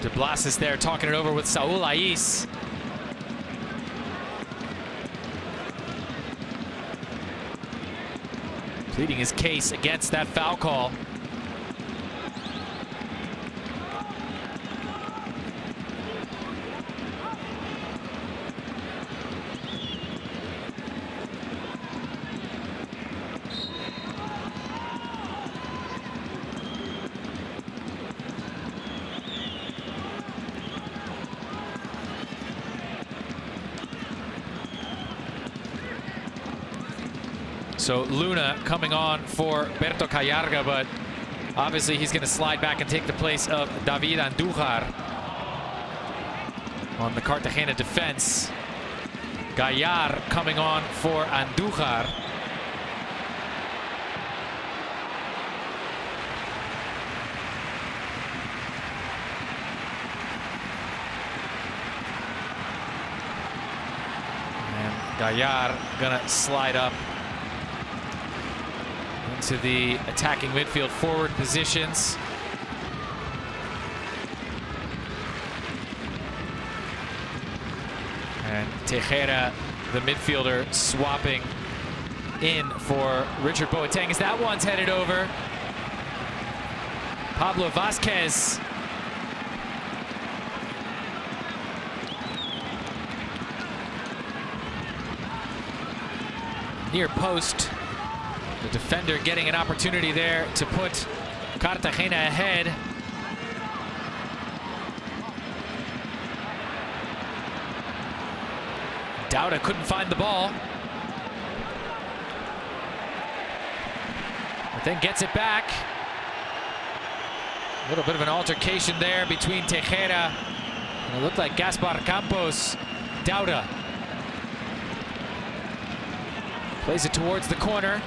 De Blas is there talking it over with Saul Ais. Pleading his case against that foul call. So Luna coming on for Berto Callarga, but obviously he's going to slide back and take the place of David Andújar on the Cartagena defense. Gallar coming on for Andújar. Gaillard gonna slide up into the attacking midfield forward positions. And Tejera, the midfielder, swapping in for Richard Boateng as that one's headed over. Pablo Vasquez. Near post. The defender getting an opportunity there to put Cartagena ahead. Dauda couldn't find the ball. But then gets it back. A little bit of an altercation there between Tejera and it looked like Gaspar Campos. Dauda plays it towards the corner.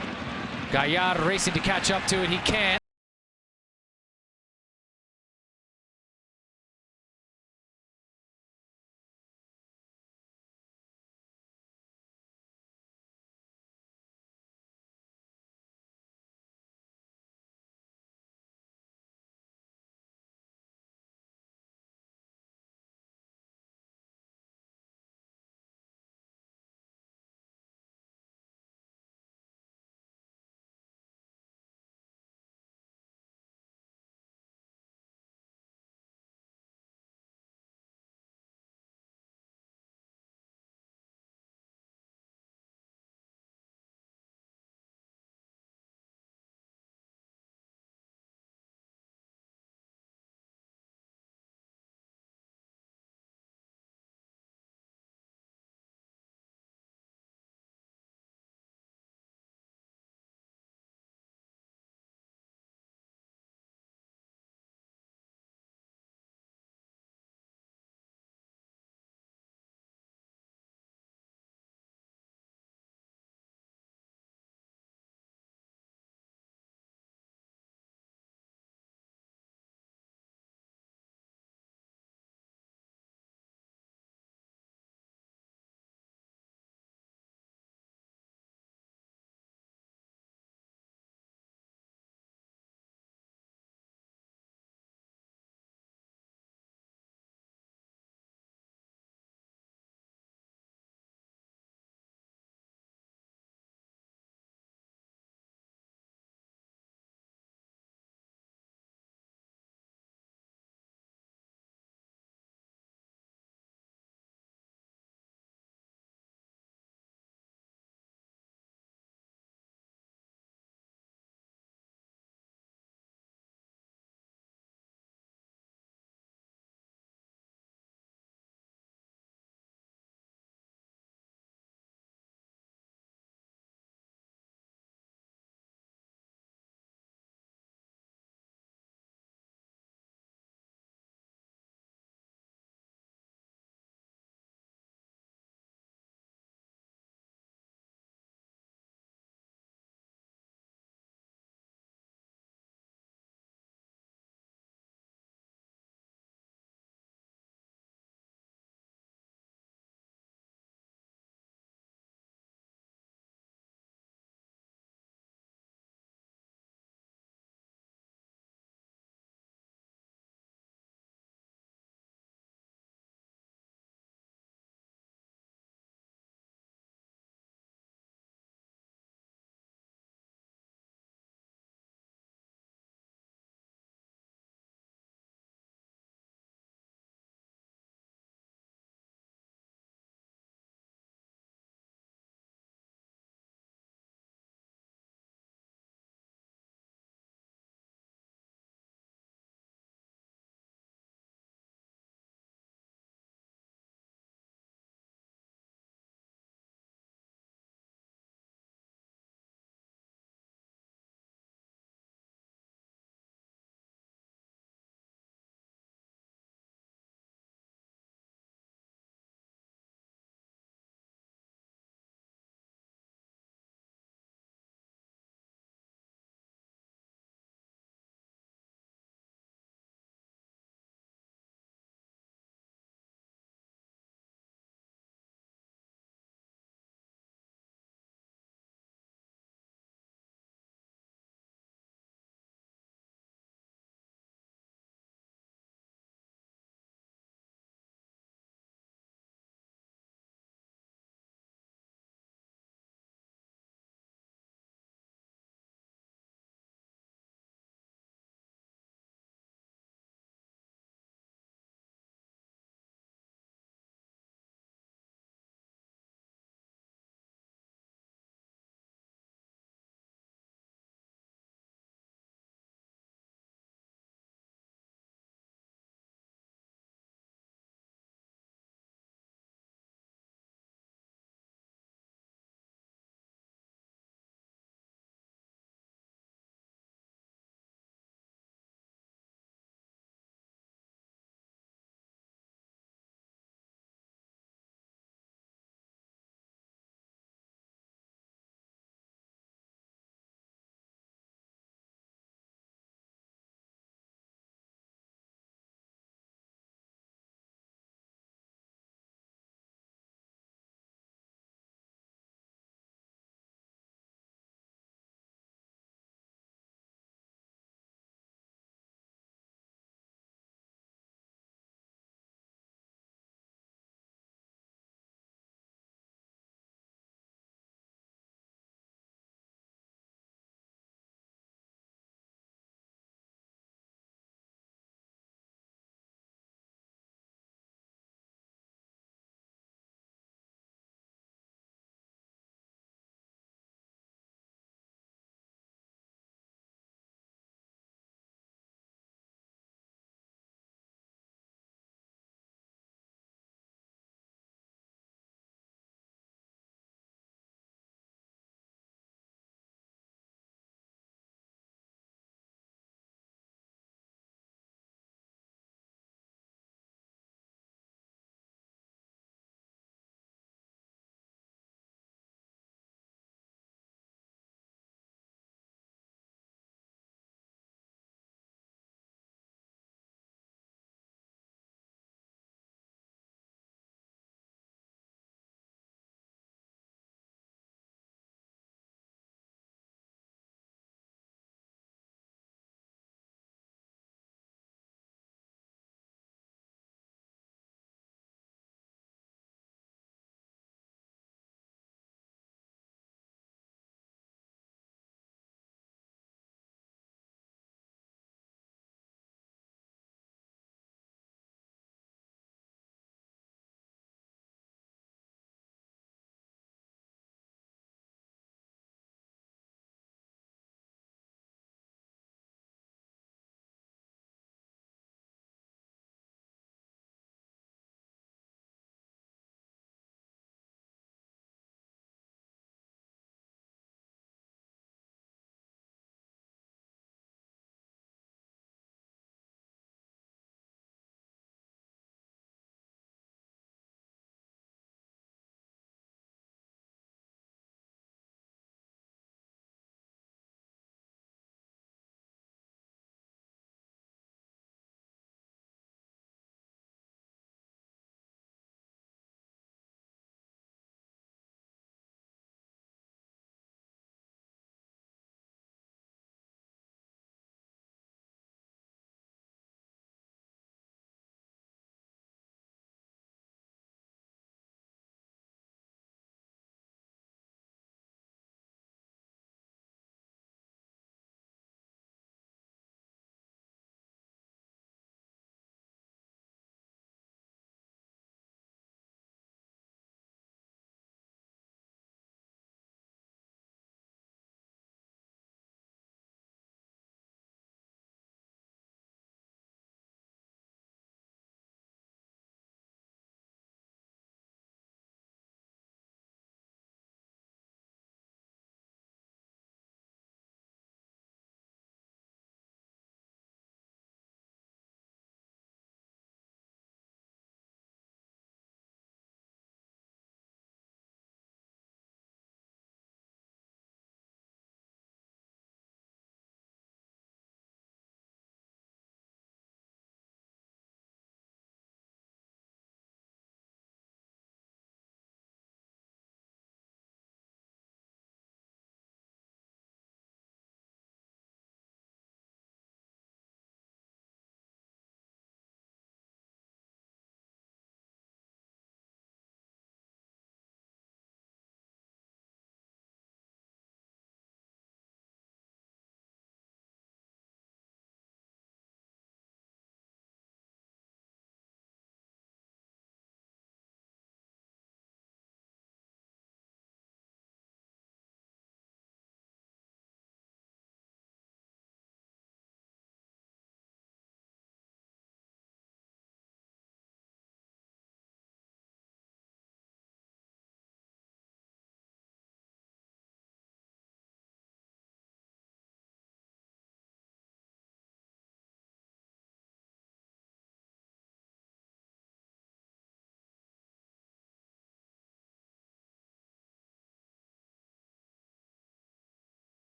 Gaillard racing to catch up to it. He can't.